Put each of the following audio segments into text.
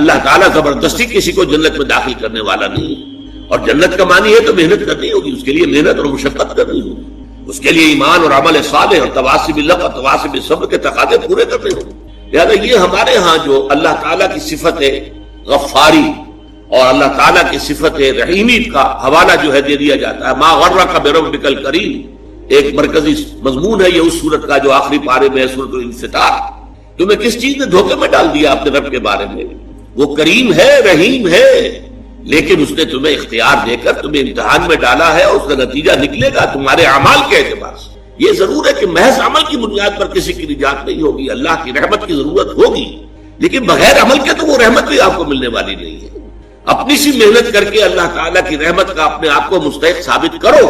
اللہ تعالیٰ زبردستی کسی کو جنت میں داخل کرنے والا نہیں ہے، اور جنت کا معنی ہے تو محنت کرنی ہوگی، اس کے لیے محنت اور مشقت کرنی ہوگی، اس کے لیے ایمان اور عمل صالح اور تواصی بالحق اور تواصی بالصبر کے تقاضے پورے کرنے ہوں گے۔ لہٰذا یہ ہمارے ہاں جو اللہ تعالیٰ کی صفت ہے غفاری اور اللہ تعالیٰ کی صفت رحیمی کا حوالہ جو ہے دے دیا جاتا ہے، ما غرک بربک الکریم، ایک مرکزی مضمون ہے یہ اس سورت کا جو آخری پارے میں ہے، سورۃ الانفطار۔ تمہیں کس چیز نے دھوکے میں ڈال دیا اپنے رب کے بارے میں؟ وہ کریم ہے، رحیم ہے، لیکن اس نے تمہیں اختیار دے کر تمہیں امتحان میں ڈالا ہے، اور اس کا نتیجہ نکلے گا تمہارے اعمال کے اعتبار سے۔ یہ ضرور ہے کہ محض عمل کی بنیاد پر کسی کی نجات نہیں ہوگی، اللہ کی رحمت کی ضرورت ہوگی، لیکن بغیر عمل کے تو وہ رحمت بھی آپ کو ملنے والی نہیں ہے۔ اپنی سی محنت کر کے اللہ تعالیٰ کی رحمت کا اپنے آپ کو مستحق ثابت کرو،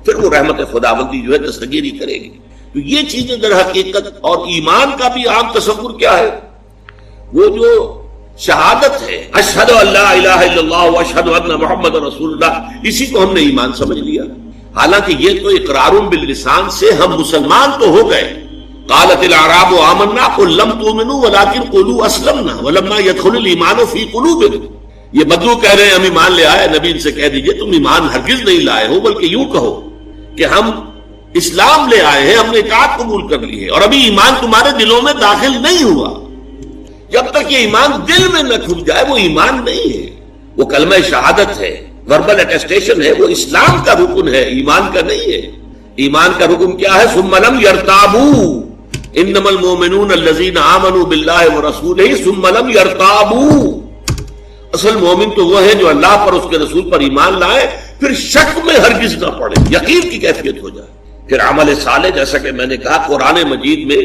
پھر وہ رحمت خداوندی جو ہے دستگیری کرے گی۔ تو یہ چیزیں در حقیقت، اور ایمان کا بھی عام تصور کیا ہے؟ وہ جو شہادت ہے، اشہد ان لا الہ الا اللہ واشہد ان محمد رسول اللہ، اسی کو ہم نے ایمان سمجھ لیا۔ حالانکہ یہ تو اقرار باللسان سے ہم مسلمان تو ہو گئے۔ قالت الاعراب آمنا قل لم تؤمنوا ولکن قولوا اسلمنا ولما يدخل الایمان فی قلوبکم۔ یہ بدو کہہ رہے ہیں ہم ایمان لے آئے، نبی ان سے کہہ دیجئے تم ایمان ہرگز نہیں لائے ہو، بلکہ یوں کہو کہ ہم اسلام لے آئے ہیں، ہم نے اطاعت قبول کر لی ہے، اور ابھی ایمان تمہارے دلوں میں داخل نہیں ہوا۔ جب تک یہ ایمان دل میں نہ کھل جائے وہ ایمان نہیں ہے، وہ کلمہ شہادت ہے، وربل اٹیسٹیشن ہے، وہ اسلام کا رکن ہے، ایمان کا نہیں ہے۔ ایمان کا رکن کیا ہے؟ ثم لم يرتابوا انما المؤمنون الذين آمنوا بالله ورسوله ثم لم يرتابوا۔ اصل مومن تو وہ ہے جو اللہ پر، اس کے رسول پر ایمان لائے، پھر شک میں ہرگز نہ پڑے، یقین کی کیفیت ہو جائے۔ پھر عمل صالح، جیسا کہ میں نے کہا قرآن مجید میں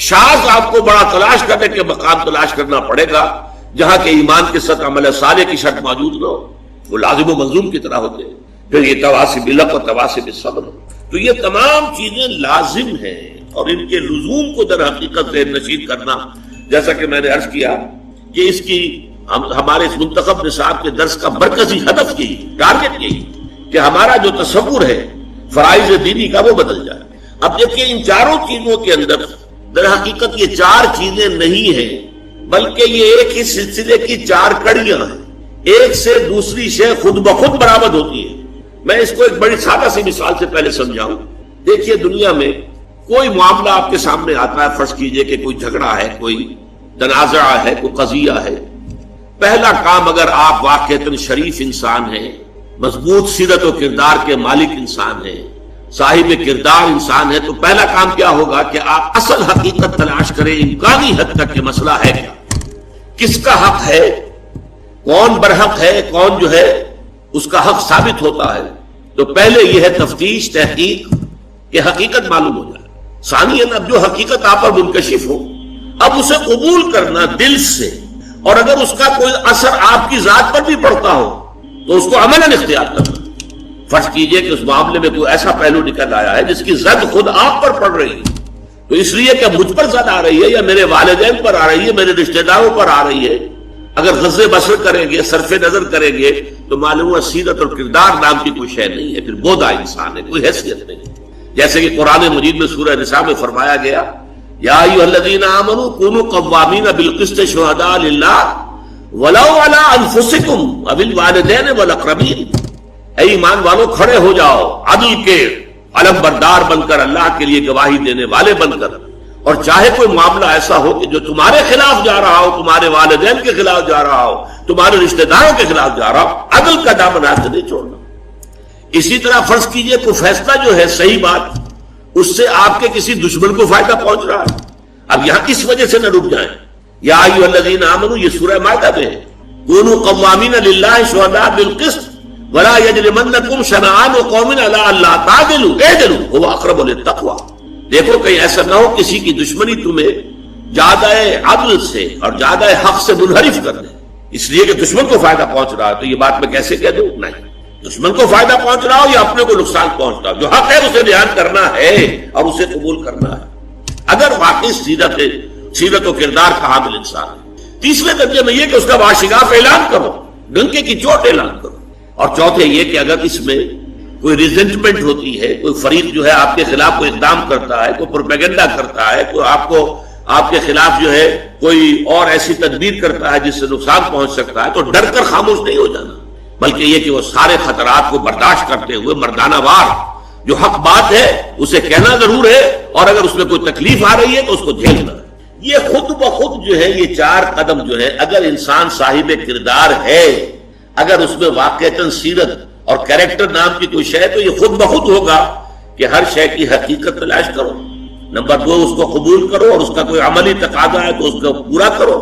شاذ آپ کو بڑا تلاش کرنے کے مقام تلاش کرنا پڑے گا جہاں کہ ایمان کے ساتھ عمل صالح کی شرط موجود نہ ہو، وہ لازم و ملزوم کی طرح ہوتے ہیں۔ پھر یہ تواصی بالحق اور تواصی بالصبر، تو یہ تمام چیزیں لازم ہیں، اور ان کے لزوم کو در حقیقت ذہن نشین کرنا، جیسا کہ میں نے عرض کیا کہ اس کی ہمارے اس منتخب نصاب کے درس کا مرکزی ہدف یہی، ٹارگٹ یہی کہ ہمارا جو تصور ہے فرائض دینی کا وہ بدل جائے۔ اب دیکھیں ان چاروں چیزوں کے اندر در حقیقت یہ چار چیزیں نہیں ہیں، بلکہ یہ ایک ہی سلسلے کی چار کڑیاں ہیں، ایک سے دوسری شے خود بخود برآمد ہوتی ہے۔ میں اس کو ایک بڑی سادہ سی مثال سے پہلے سمجھاؤں۔ دیکھیے دنیا میں کوئی معاملہ آپ کے سامنے آتا ہے، فرض کیجئے کہ کوئی جھگڑا ہے، کوئی تنازع ہے، کوئی قضیہ ہے۔ پہلا کام، اگر آپ واقعتاً شریف انسان ہیں، مضبوط سیرت و کردار کے مالک انسان ہیں، صاحب کردار انسان ہے، تو پہلا کام کیا ہوگا کہ آپ اصل حقیقت تلاش کریں، امکانی حد تک کہ مسئلہ ہے کیا، کس کا حق ہے، کون برحق ہے، کون جو ہے اس کا حق ثابت ہوتا ہے۔ تو پہلے یہ ہے تفتیش، تحقیق کہ حقیقت معلوم ہو جائے۔ ثانیاً اب جو حقیقت آپ پر منکشف ہو، اب اسے قبول کرنا دل سے، اور اگر اس کا کوئی اثر آپ کی ذات پر بھی پڑتا ہو تو اس کو عملاً اختیار کرنا۔ فرض کیجئے کہ اس معاملے میں کوئی ایسا پہلو نکل آیا ہے جس کی زد خود آپ پر پڑ رہی ہے، تو اس لیے کہ مجھ پر زد آ رہی ہے، یا میرے والدین پر آ رہی ہے، میرے رشتہ داروں پر آ رہی ہے، اگر غض بصر کریں گے، صرف نظر کریں گے، تو معلوم ہوا سیرت اور کردار نام کی کوئی شے نہیں ہے، پھر بودا انسان ہے، کوئی حیثیت نہیں۔ جیسے کہ قرآن مجید میں سورہ نساء میں فرمایا گیا، یا ایھا الذین آمنوا کونوا قوامین بالقسط شہداء للہ ولو علی انفسکم وبالوالدین والاقربین۔ اے ایمان والو، کھڑے ہو جاؤ عدل کے علم بردار بن کر، اللہ کے لیے گواہی دینے والے بن کر، اور چاہے کوئی معاملہ ایسا ہو کہ جو تمہارے خلاف جا رہا ہو، تمہارے والدین کے خلاف جا رہا ہو، تمہارے رشتہ داروں کے خلاف جا رہا ہو، عدل کا دامن ہاتھ سے نہیں چھوڑنا۔ اسی طرح فرض کیجئے کوئی فیصلہ جو ہے صحیح بات، اس سے آپ کے کسی دشمن کو فائدہ پہنچ رہا ہے، اب یہاں اس وجہ سے نہ رک جائیں۔ یا ایھا الذین آمنوا، یہ سورہ مائدہ میں ہے، کونوا قوامین للہ شہداء بالقسط ولا یجرمنکم شنآن قوم علی الا تعدلوا اعدلوا هو اقرب للتقوی۔ دیکھو کہیں ایسا نہ ہو کسی کی دشمنی تمہیں زیادہ عدل سے اور زیادہ حق سے منحرف کر دے، اس لیے کہ دشمن کو فائدہ پہنچ رہا ہے، تو یہ بات میں کیسے کہہ دوں؟ نہیں، دشمن کو فائدہ پہنچ رہا ہو یا اپنے کو نقصان پہنچ رہا ہو، جو حق ہے اسے بیان کرنا ہے اور اسے قبول کرنا ہے، اگر واقعی سیرت و کردار کا حامل انسان ہے۔ تیسرے درجے میں یہ کہ اس کا واشگاف اعلان کرو، ڈنکے کی چوٹ اعلان کرو۔ اور چوتھے یہ کہ اگر اس میں کوئی ریزنٹمنٹ ہوتی ہے، کوئی فریق جو ہے آپ کے خلاف کوئی اقدام کرتا ہے، کوئی پروپیگنڈا کرتا ہے، کوئی آپ کو آپ کے خلاف جو ہے کوئی اور ایسی تدبیر کرتا ہے جس سے نقصان پہنچ سکتا ہے تو ڈر کر خاموش نہیں ہو جانا، بلکہ یہ کہ وہ سارے خطرات کو برداشت کرتے ہوئے مردانہ وار جو حق بات ہے اسے کہنا ضرور ہے، اور اگر اس میں کوئی تکلیف آ رہی ہے تو اس کو جھیلنا ہے۔ یہ خود بخود جو ہے یہ 4 قدم جو ہے اگر انسان صاحب کردار ہے، اگر اس میں واقعتاً سیرت اور کریکٹر نام کی کوئی شے، تو یہ خود بخود ہوگا کہ ہر شے کی حقیقت تلاش کرو، نمبر 2 اس کو قبول کرو، اور اس کا کوئی عملی تقاضا ہے تو اس کو پورا کرو،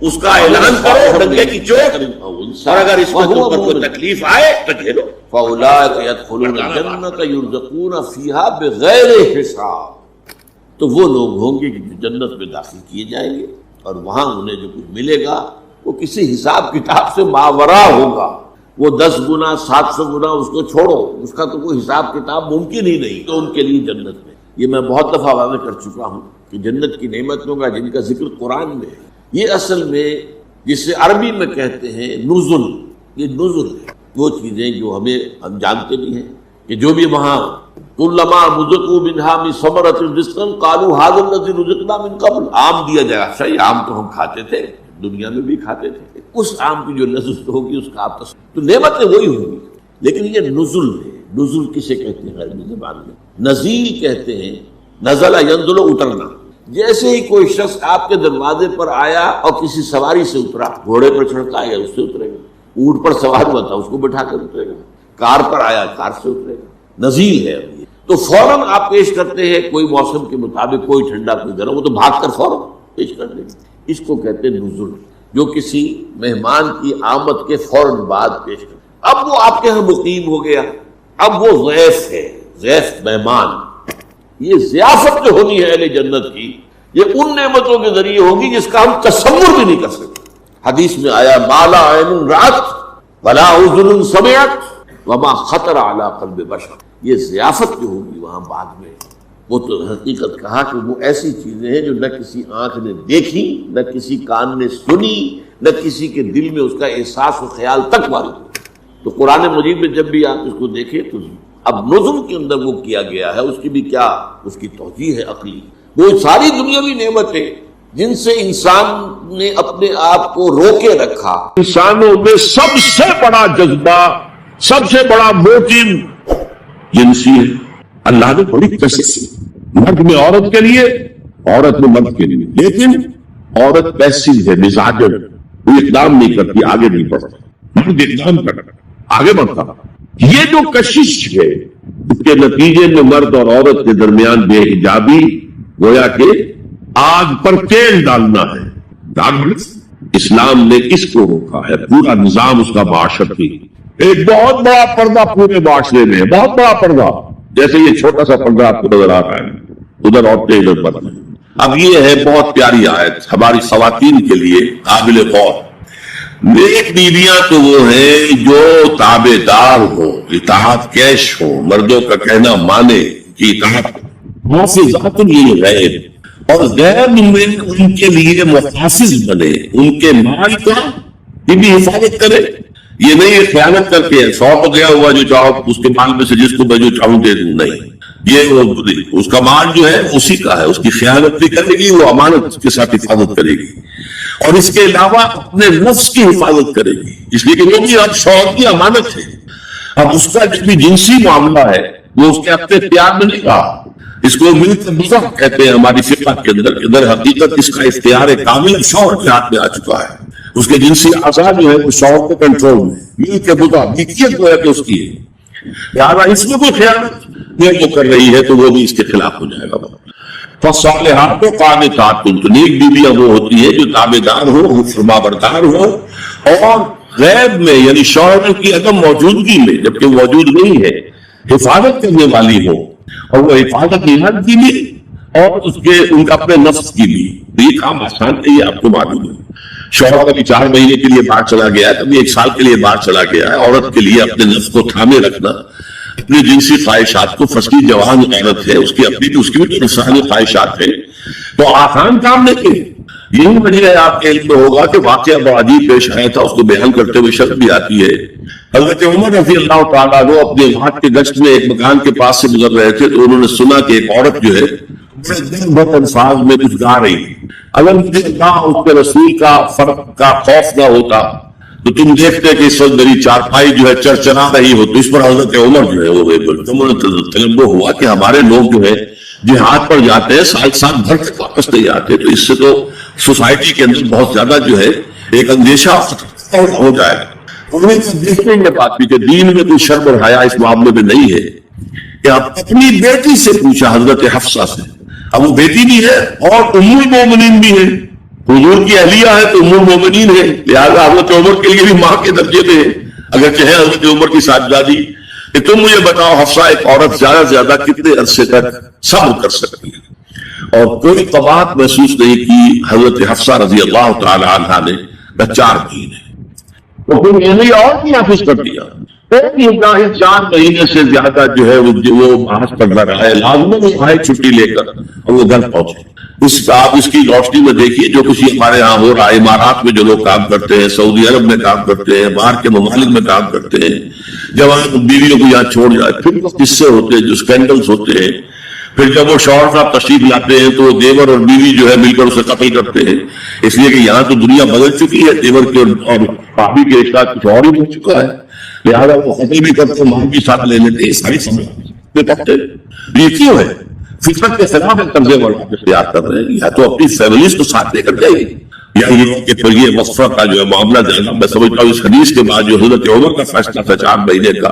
اس کا اعلان کرو ڈنکے کی چوٹ، اور اگر اس پر کوئی تکلیف آئے تو جھیلو۔ فَأُولَٰئِكَ يَدْخُلُونَ الْجَنَّةَ يُرْزَقُونَ فِيهَا بِغَيْرِ حِسَابٍ، تو وہ لوگ ہوں گے کہ جو جنت میں داخل کیے جائیں گے، اور وہاں انہیں جو کچھ ملے گا وہ کسی حساب کتاب سے ماورا ہوگا۔ وہ 10 گنا 700 گنا اس کو چھوڑو، اس کا تو کوئی حساب کتاب ممکن ہی نہیں تو ان کے لیے جنت میں۔ یہ میں بہت دفعہ واضح کر چکا ہوں کہ جنت کی نعمتوں کا جن کا ذکر قرآن میں ہے، یہ اصل میں جسے عربی میں کہتے ہیں نزل، یہ نزل ہے، وہ چیزیں جو ہم جانتے نہیں ہیں کہ جو بھی وہاں کلما رزقوا منها من ثمرۃ رزقا قالوا هذا الذي رزقنا من قبل، آم دیا جائے، صحیح آم تو ہم کھاتے تھے، دنیا میں بھی کھاتے تھے، اس آم کی جو لذت ہوگی اس کا آپ تو نعمتیں وہی ہوں گی، لیکن یہ نزل ہے۔ نزل کسے کہتے ہیں عربی زبان میں؟ نزیل کہتے ہیں، نزل ینزل اترنا۔ جیسے ہی کوئی شخص آپ کے دروازے پر آیا اور کسی سواری سے اترا، گھوڑے پر چڑھتا ہے اس سے اترے گا، اونٹ پر سوار ہوا تھا اس کو بٹھا کر اترے گا، کار پر آیا کار سے اترے گا، نزیل ہے اب یہ۔ تو فوراً آپ پیش کرتے ہیں کوئی موسم کے مطابق، کوئی ٹھنڈا کوئی گرم، وہ تو بھاگ کر فوراً پیش کر دیں گے، اس کو کہتے ہیں نزل، جو کسی مہمان کی آمد کے فوراً بعد پیش کر۔ اب وہ آپ کے ہاں مقیم ہو گیا، اب وہ ضیف ہے، ضیف مہمان۔ یہ ضیافت جو ہونی ہے اہل جنت کی، یہ ان نعمتوں کے ذریعے ہوگی جس کا ہم تصور بھی نہیں کر سکتے۔ حدیث میں آیا ما لا عین رأت ولا اذن سمعت وما خطر علی قلب بشر، یہ ضیافت جو ہوگی وہاں بعد میں، وہ تو حقیقت کہا کہ وہ ایسی چیزیں ہیں جو نہ کسی آنکھ نے دیکھی، نہ کسی کان نے سنی، نہ کسی کے دل میں اس کا احساس و خیال تک وارد ہو۔ تو قرآن مجید میں جب بھی آپ اس کو دیکھیں تو اب نظم کے اندر وہ کیا گیا ہے، اس کی بھی کیا اس کی توجیہ ہے عقلی، وہ ساری دنیاوی نعمتیں جن سے انسان نے اپنے آپ کو روکے رکھا۔ انسانوں میں سب سے بڑا جذبہ، سب سے بڑا موٹیو جنسی ہے۔ اللہ نے بڑی کشش کی، مرد میں عورت کے لیے، عورت میں مرد کے لیے، لیکن عورت پیسو ہے، مزاجن، وہ اقدام نہیں کرتی، آگے نہیں بڑھتا، مرد اقدام کرتا آگے بڑھتا۔ یہ جو کشش ہے اس کے نتیجے میں مرد اور عورت کے درمیان بے حجابی گویا کہ آگ پر تیل ڈالنا ہے۔ اسلام نے اس کو روکا ہے، پورا نظام اس کا معاشرتی، ایک بہت بڑا پردہ پورے معاشرے میں، بہت بڑا پردہ، جیسے یہ چھوٹا سا پردہ آپ کو نظر آ رہا ہے، ادھر عورتیں ادھر مرد۔ اب یہ ہے بہت پیاری آیت ہماری خواتین کے لیے قابل غور۔ نیک بیویاں تو وہ ہیں جو تابع دار ہو، اطاعت کیش ہو، مردوں کا کہنا مانے کہ اطاعت حافظات للغیب، اور غیب میں ان کے لیے محافظ بنے، ان کے مال کا بھی حفاظت کرے۔ یہ نہیں ہے خیانت کر کے 100 کو گیا ہوا جو چاہو اس کے مال میں سے جس کو میں جو چاہوں دے دوں، نہیں، یہ اس کا مال جو ہے اسی کا ہے، اس کی خیانت بھی کرے گی، وہ امانت کے ساتھ حفاظت کرے گی، اور اس کے علاوہ اپنے نفس کی حفاظت کرے گی، اس لیے کہ وہ بھی اب شوہر کی امانت ہے۔ اب اس کا جو بھی جنسی معاملہ ہے وہ اس کے اپنے پیار میں نہیں رہا، اس کو ملک مذہب کہتے ہیں ہماری فقہ کے اندر حقیقت اس کا اختیار کامل شوہر کے ہاتھ میں آ چکا ہے، اس کے جنسی اعضاء جو ہے وہ شوہر کے کنٹرول میں، ملک ملکیت جو ہے کہ اس کی ہے، لہٰذا اس میں کوئی خیانت نہیں وہ کر رہی ہے تو وہ بھی اس کے خلاف ہو جائے گا۔ فالصالحات قانتات، تو نیک بیویاں وہ ہوتی ہے جو تابع دار ہو، فرما بردار ہو، اور غیب میں یعنی شوہر کی عدم موجودگی میں جبکہ موجود نہیں ہے حفاظت کرنے والی ہو، اور وہ حفاظت نہاد کی بھی اور ان کا اپنے نفس کی بھی۔ یہ کام آسان نہیں ہے، آپ کو معلوم ہے، شوہر کبھی 4 مہینے کے لیے باہر چلا گیا ہے، کبھی 1 سال کے لیے باہر چلا گیا ہے، عورت کے لیے اپنے نفس کو تھامے رکھنا، اپنی جنسی خواہشات کو، فصلی جوان عورت ہے، اس کی اپنی بھی، اس کی بھی نفسانی خواہشات ہیں، تو آسان کام نہیں۔ یہی وجہ ہے آپ کے علم میں ہوگا کہ واقعہ بڑا عجیب پیش آیا تھا، اس کو بیان کرتے ہوئے شرط بھی آتی ہے۔ حضرت عمر رضی اللہ تعالیٰ عنہ اپنے وہاں کے گشت میں ایک مکان کے پاس سے گزر رہے تھے تو انہوں نے سنا کہ ایک عورت جو ہے بہت الفاظ میں کچھ گا رہی ہے. اگر مجھے اللہ اس کے رسول کا فرق کا خوف نہ ہوتا تو تم دیکھتے کہ اس وقت میری چارپائی جو ہے چرچرا رہی ہو. تو اس پر حضرت عمر جو ہے وہ تلمبو ہوا کہ ہمارے لوگ جو ہے جہاد پر جاتے ہیں سال بھر تک واپس نہیں آتے. تو اس سے تو سوسائٹی کے اندر بہت زیادہ جو ہے ایک اندیشہ ہو جائے گا. دیکھیں گے بات بھی کہ دین میں کوئی شرم اور حیا اس معاملے میں نہیں ہے کہ آپ اپنی بیٹی سے پوچھا حضرت حفصہ سے. اب وہ بیٹی بھی ہے اور ام المومنین بھی ہے. حضور کی اہلیہ ہے تو ام المومنین ہے, لہٰذا حضرت عمر کے لیے بھی ماں کے درجے پہ ہے. اگر چاہے حضرت عمر کی صاحبزادی کہ تم مجھے بتاؤ حفصہ ایک عورت زیادہ سے زیادہ کتنے عرصے تک صبر کر سکتی ہے, اور کوئی قباحت محسوس نہیں کی حضرت حفصہ رضی اللہ تعالی عنہا نے 4 مہینے. تو پھر یہ اور بھی حافظ کر دیا 4 مہینے سے زیادہ جو ہے وہ محاذ پر رہا ہے. لازمی آئے چھٹی لے کر اور وہ گھر پہنچے. آپ اس کی روشنی میں دیکھیے جو کچھ ہمارے ہاں ہو رہا ہے. امارات میں جو لوگ کام کرتے ہیں, سعودی عرب میں کام کرتے ہیں, باہر کے ممالک میں کام کرتے ہیں, جوان بیویوں کو یہاں چھوڑ جائے, پھر قصے ہوتے ہیں جو اسکینڈلز ہوتے ہیں. پھر جب وہ شوہر صاحب تشریف لاتے ہیں تو دیور اور بیوی جو ہے مل کر اسے قتل کرتے ہیں, اس لیے کہ یہاں تو دنیا بدل چکی ہے. دیور کے اور بھابھی کے رشتہ کچھ اور ہی ہو چکا ہے, لہٰذا وہ قتل بھی کرتے ہیں, ماں بھی ساتھ لے لیتے ہیں. ساری سمجھ یہ کیوں ہے؟ فطرت کے خلاف ایک طرز اختیار کر رہے ہیں. یا تو اپنی فیملیز کو ساتھ لے کر جائیے, یا یہ کہ پھر یہ وقفہ کا جو ہے معاملہ جانا. میں سمجھتا ہوں اس حدیث کے بعد جو حضرت عمر کا فیصلہ تھا 4 مہینے کا,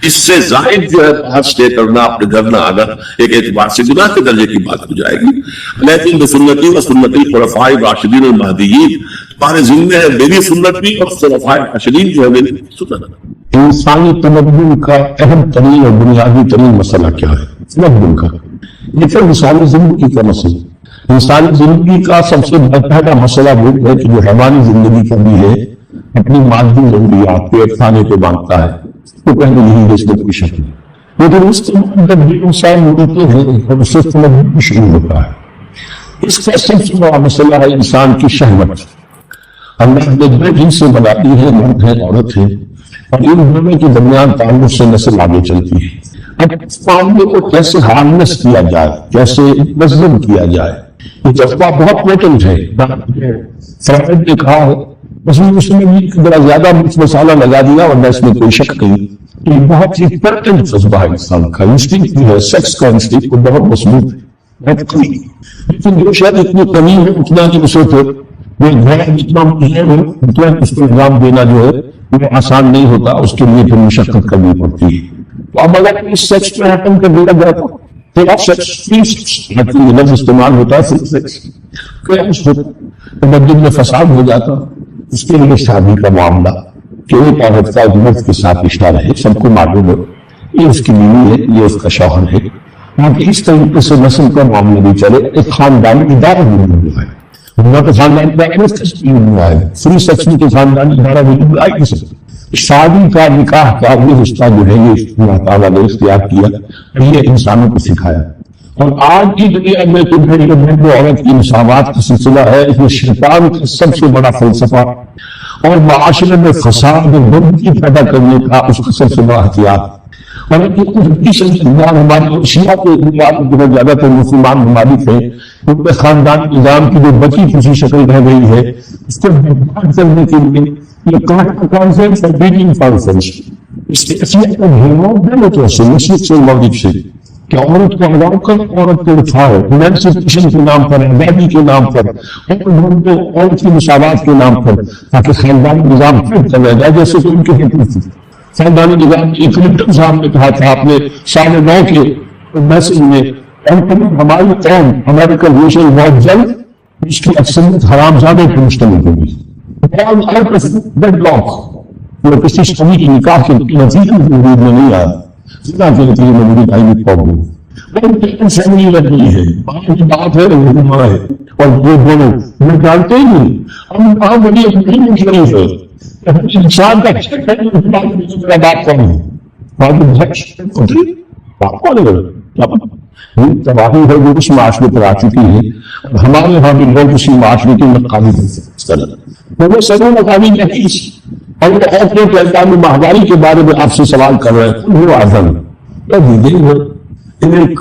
اس سے زائد جو ہے باہر اسٹے کرنا, اپنے گھر نہ آنا, ایک اعتبار سے گناہ کے درجے کی بات ہو جائے گی. لیکن بسنتی و سنت الخلفاء الراشدین المہدیین, تمہارے ذمہ ہے میری سنت بھی اور خلفاء الراشدین جو ہے میری سنت. انسانی تمدن کا اہم ترین اور بنیادی ترین مسئلہ کیا ہے؟ تمدن کا. یہ پھر انسانی زندگی کا مسئلہ. انسانی زندگی کا سب سے پہلا مسئلہ وہ ہے کہ جو حیوانی زندگی کا بھی ہے, اپنی مادی ضروریات پیٹ کھانے کو مانگتا ہے, تو پہلے یہی ہے اس میں کوئی شک نہیں. لیکن اس کے اندر بھی انسان ملتے ہیں اور اس سے تمدن شروع ہوتا ہے. اس کا سب سے بڑا مسئلہ ہے انسان کی شہوت. اللہ نے دو جن سے بنائی ہے, مرد ہے عورت ہے, اور ان دونوں کے درمیان تعلق سے نسل آگے چلتی ہے. اب اس معاملے کو کیسے ہارنس کیا جائے, کیسے نظم کیا جائے, یہ جذبہ بہت پوٹنٹ ہے. فرائڈ نے کہا ہے اس نے بڑا زیادہ مرچ مسالہ لگا دیا, اور اس میں کوئی شک نہیں کہ بہت ہی پرٹنٹ جذبہ ہے انسان کا. انسٹنکٹ بھی ہے, سیکس کا انسٹنکٹ بہت مضبوط ہے, لیکن جو شاید اتنی کمی ہے اتنا کہ اسے پھر وہ جتنا مجھے اتنا اس کو انجام دینا جو ہے وہ آسان نہیں ہوتا, اس کے لیے پھر مشقت کرنی پڑتی ہے. تو اب اگر اس سیکس میں ختم کر دیا جائے تو لفظ استعمال ہوتا ہے فری سیکس, تمدن میں فساد ہو جاتا. اس کے لیے شادی کا معاملہ کہ ایک عورت کا ایک مرد کے ساتھ رشتہ رہے, سب کو معلوم ہو یہ اس کی بیوی ہے, یہ اس کا شوہر ہے, تاکہ اس طریقے سے نسل کا معاملہ بھی چلے. ایک خاندانی ادارہ بھی ہوا ہے, تو خاندانی فری سیکس میں خاندانی ادارہ بھی آئی نہیں سکتا. شادی کا نکاح کا یہ رشتہ جو ہے یہ اللہ تعالیٰ نے اختیار کیا اور یہ انسانوں کو سکھایا. اور آج کی دنیا میں تو مرد و عورت کی مساوات کا سلسلہ ہے, اس میں شیطان کا سب سے بڑا فلسفہ اور معاشرے میں فساد اور گندگی پیدا کرنے کا اس کا سب سے بڑا ہتھیار. اور ہمارے شیعہ کے بہت زیادہ تر مسلمان ممالک ہیں, ان میں خاندانی نظام کی جو بچی کسی شکل رہ گئی ہے اس کو برباد کرنے کے لیے یہ کانفرنس اور بیجنگ کانفرنس اس کی اصلیت کا گھیرو دونوں طرف سے, مشرق سے مغرب سے, کہ عورت کو الاؤ کرو, عورت کو اٹھاؤ, ایمانسیپیشن کے نام پر, آزادی کے نام پر, عورت کی مساوات کے نام پر, تاکہ خاندانی نظام پھر چلا جائے جیسے کہ ان کے حقوق تھی. خاندانی نظام کلنٹن صاحب نے کہا تھا اپنے 9.5 کے میسج میں, ہماری قوم امریکن ریشن بہت جلد اس کی اکثریت حرام زادوں پر مشتمل ہوگی. وہ کسی شادی کی نکاح کے نتیجے میں نہیں آیا, زنا کے نتیجے میں میری بھائی بھی پاؤ گئی فیملی لگ رہی ہے, بات ہے ماں ہے, اور وہ دونوں میں ڈالتے ہی نہیں. ہم کہاں بڑی شریف ہے انسان کا بات کون ہے, بات کون ہے, تباہی ہے جو اس معاشرے پر آ چکی ہے. ہمارے یہاں بھی لوگ اسی معاشرے کے مقامی وہ سبھی مقامی نہیں, اور اپنے پہچان میں ماہواری کے بارے میں آپ سے سوال کر رہے ہیں. وہ آزم ایک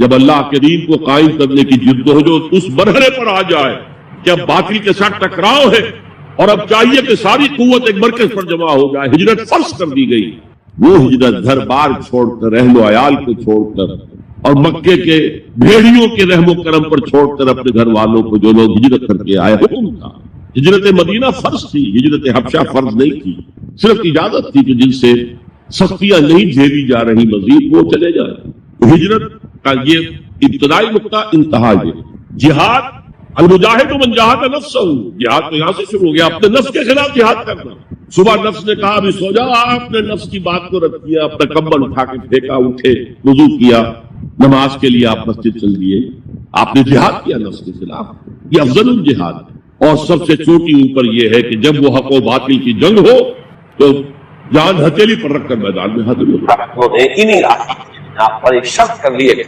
جب اللہ کے دین کو قائم کرنے کی جدوجہد اس مرحلے پر آ جائے کہ اب باطل کے ساتھ ٹکراؤ ہے اور اب چاہیے کہ ساری قوت ایک مرکز پر جمع ہو جائے، ہجرت فرض کر دی گئی، وہ ہجرت گھر بار چھوڑ کر، اہل و عیال کو چھوڑ کر اور مکے کے بھیڑیوں کے رحم و کرم پر چھوڑ کر اپنے گھر والوں کو جو لوگ ہجرت کر کے آئے، حکم تھا۔ ہجرت مدینہ فرض تھی، ہجرت حبشہ فرض نہیں تھی، صرف اجازت تھی کہ جن سے سختیاں نہیں جھیلی جا رہی مزید وہ چلے جائیں۔ ہجرت کا یہ ابتدائی نقطہ، انتہا یہ جہاد، المجاہد من جاہد نفسہ، جہاد تو یہاں سے شروع ہو گیا، اپنے نفس کے خلاف جہاد کرنا۔ صبح نفس نے کہا ابھی سو جا، آپ نے نفس کی بات کو رد کیا، اپنا کمبل اٹھا کے پھینکا، اٹھے، وضو کیا، نماز کے لیے آپ مسجد چل دیے، آپ نے جہاد کیا نفس کے خلاف۔ یہ افضل الجہاد ہے، اور سب سے چوٹی اوپر یہ ہے کہ جب وہ حق و باطل کی جنگ ہو تو جان ہتھیلی پر رکھ کر میدان میں حاضر ہو۔ انہی آپ پر ایک شرط کر لی ہے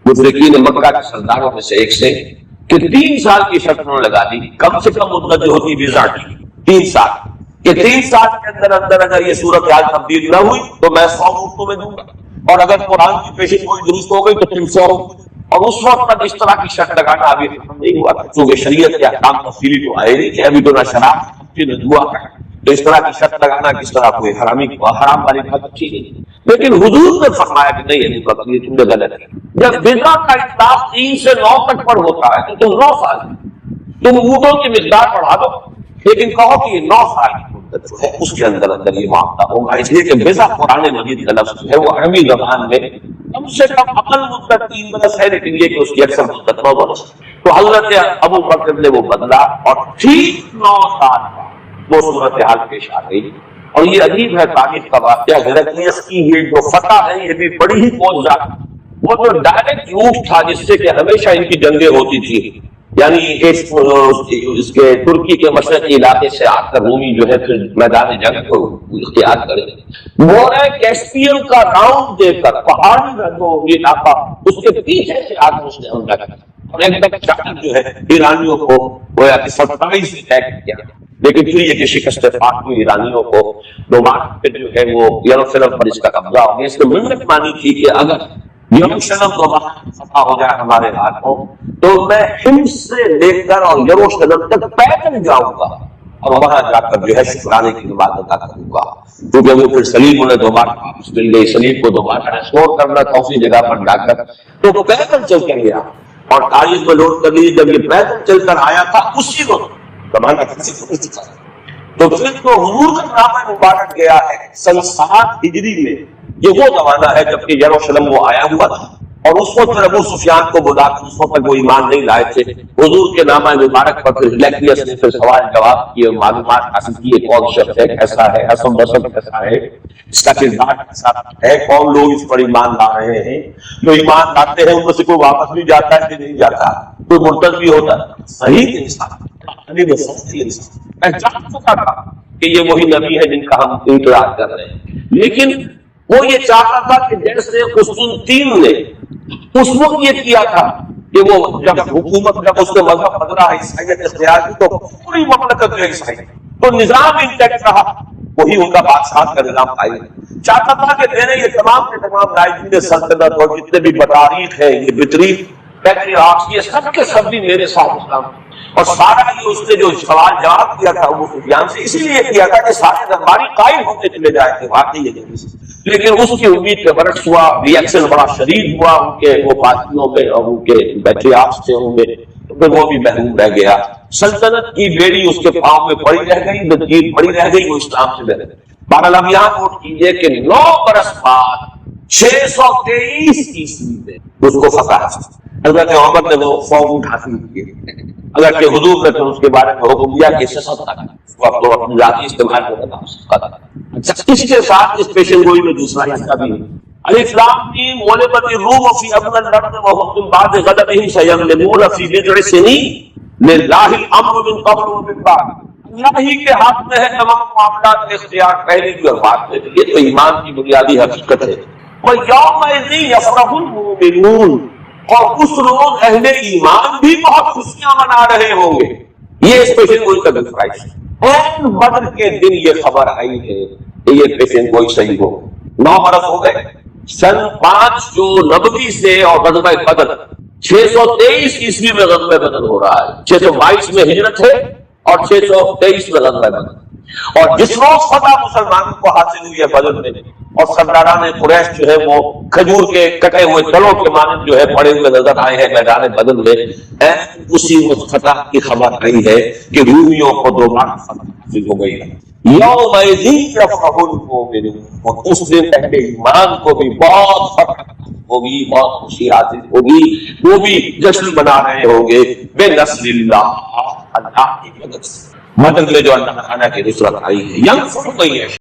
مشرکین مکہ کے سرداروں میں سے ایک سے کہ 3 سال کی شرط انہوں نے لگا دی، کم سے کم مدت جو ہوتی ویزا کی 3 سال، کہ 3 سال کے اندر اندر اگر یہ صورتحال تبدیل نہ ہوئی تو میں 100 اونٹوں میں دوں گا، اور اگر قرآن کی پیشن گوئی درست ہو گئی تو 300۔ اور اس وقت تک اس طرح کی شرط لگانا ابھی ختم نہیں ہوا تھا، کیونکہ شریعت کے احکام تفصیلی تو آئے نہیں کہ ابھی تو نہ شراب نہ جوا، تو اس طرح کی شرط لگانا کس طرح کوئی حرامی کو حرام والی بات اچھی نہیں۔ لیکن حضور نے فرمایا کہ نہیں، یہ تم نے غلط ہے۔ جب بدعہ کا اطلاق 3 سے 9 تک پر ہوتا ہے تو تم 9 سال تم اونٹوں کی مقدار بڑھا دو، لیکن کہو کہ یہ 9 سال کی مدت جو ہے اس کے اندر اندر یہ معاملہ ہوگا، اس لیے کہ بزا قرآن مجید کا لفظ ہے وہ عربی زبان میں کم سے کم اقل مدت 3 برس ہے، لیکن یہ کہ اس کی اکثر مدت 9 برس۔ تو حضرت ابو بکر نے وہ بدلا اور ٹھیک 9 سال بعد وہ صورتحال پیش آ گئی۔ اور یہ عجیب ہے تاریخ کا واقعہ، ہرقلیس کی یہ جو فتح ہے یہ بھی بڑی ہی موجزہ، وہ جو ڈائریکٹ روٹ تھا جس سے کہ ہمیشہ ان کی جنگیں ہوتی تھی، یعنی اس کے ترکی کے مشرقی علاقے سے آ کر رومی جو ہے پھر میدان جنگ کو اختیار کرے، وہ ہے کیسپیئن کا راؤنڈ دے کر پہاڑی کا جو علاقہ اس کے پیچھے سے آ کر اس نے حملہ کیا، اور ایک دم چاند جو ہے ایرانیوں کو گویا کہ 27 میں طے کیا، لیکن پھر یہ کہ شکست پاک ہوئی ایرانیوں کو، دوبارہ پھر جو ہے وہ یروشلم پر اس کا قبضہ ہو گیا۔ اس نے منت مانی تھی کہ اگر یروشلم دوبارہ فتح ہو جائے ہمارے ہاتھوں تو میں حمص سے لے کر اور یروشلم تک پیدل جاؤں گا اور وہاں جا کر جو ہے شکرانے کی نماز ادا کروں گا، کیونکہ وہ پھر سلیم انہیں دوبارہ واپس مل گئی، سلیم کو دوبارہ ریسٹور کرنا تھا اسی جگہ پر جا کر، تو وہ پیدل چل کر گیا۔ اور تاریخ میں نوٹ کر لیجیے جب یہ پیدل چل کر آیا تھا اسی وقت زمانہ کسی کو نہیں تھا، تو پھر تو حضور کا نام مبارک گیا ہے سن 7 ہجری میں، یہ وہ زمانہ ہے جب کہ یروشلم وہ آیا ہوا تھا، اور اس وقت پھر ابو سفیان کو بلا کر اس وقت وہ ایمان نہیں لائے تھے، حضور کے نامہ مبارک پر پھر ہرقلیس نے پھر سوال جواب کیے، معلومات حاصل کیے، کون شخص ہے، کیسا ہے، حسن بسن کیسا ہے، اس کا کردار کیسا ہے، کون لوگ اس پر ایمان لا رہے ہیں، جو ایمان لاتے ہیں ان میں سے کوئی واپس بھی جاتا ہے کہ نہیں جاتا، کوئی مرتد بھی ہوتا ہے، صحیح انسان میں جان چکا تھا کہ یہ وہی نبی ہے جن کا ہم انتظار کر رہے ہیں، لیکن وہ یہ چاہتا تھا کہ جیسے قسطنطین نے اس وقت یہ کیا تھا کہ وہ جب حکومت جب اس نے مذہب بدلا عیسائیت اختیار کی تو پوری مملکت جو عیسائی تو نظام انٹیکٹ رہا، وہی ان کا بادشاہ کا نظام قائم چاہتا تھا کہ میرے یہ تمام کے تمام راجدین سلطنت اور جتنے بھی بطاریق ہیں یہ بطریق پیٹریارکس یہ سب کے سب بھی میرے ساتھ اسلام، اور سارا یہ اس نے جو سوال جواب کیا تھا ابو سفیان سے اسی لیے کیا تھا کہ سارے درباری قائم ہوتے چلے جائے تھے واقعی یہ، لیکن اس کی امید کے برعکس ہوا، ری ایکشن بڑا شدید ہوا ان کے وہ پارٹیوں میں اور ان کے پیٹریارکس تھے ان میں، تو پھر وہ بھی محروم رہ گیا، سلطنت کی بیڑی اس کے پاؤں میں پڑی رہ گئی، نقیر پڑی رہ گئی، وہ اسلام سے بہتر۔ بہرحال اب یہاں نوٹ کیجیے کہ 9 برس بعد 623 عیسوی میں اس کو فتح حضرت عمر نے وہ فوج حاصل کیے، اگر کہ حضور نے تو اس کے بارے میں حکم دیا کہ اسے سب تک وہ اپنی ذاتی استعمال کو بتا سکتا تھا۔ اس کے ساتھ اس پیشن گوئی میں دوسرا حصہ بھی ہے، الف لام میم غلبت الروم فی ادنى الارض وهم من بعد غلبهم سيغلبون في بضع سنين لله الامر من قبل ومن بعد، اللہ ہی کے ہاتھ میں ہے تمام معاملات کا اختیار پہلے بھی اور بعد میں، یہ تو ایمان کی بنیادی حقیقت ہے۔ وَيَوْمَئِذٍ يَفْرَحُ الْمُؤْمِنُونَ، اور اس روز اہل ایمان بھی بہت خوشیاں منا رہے ہوں گے، یہ اس پیشن گوئی کا گفرائش ہے۔ این بدر کے دن یہ خبر آئی ہے کہ یہ پیشن گوئی صحیح ہو، 9 برس ہو گئے، سن 5 جو نبوی سے اور غزوہ بدر 623 عیسوی میں غزوہ بدر ہو رہا ہے، 622 میں ہجرت ہے اور 623 میں غزوہ بدر، اور جس روز فتح مسلمانوں کو حاصل ہوئی ہے بدر میں، اور سرداران قریش جو ہے وہ کھجور کے کٹے ہوئے تلوں کے مانند جو ہے پڑے ہوئے نظر آئے ہیں میدان بدر میں، اسی وقت فتح کی خبر آئی ہے کہ رومیوں کو دوبارہ فتح حاصل ہو گئی ہے۔ یومئذ یفرح المؤمنون، اس دن اہل ایمان کو بھی بہت فرح ہوگی، بہت خوشی حاصل ہوگی، وہ بھی جشن منا رہے ہوں گے بے نصر اللہ، اللہ کی مدد سے، مدد میں جو اللہ تعالیٰ کی نصرت آئی ہے۔ ینصر من یشاء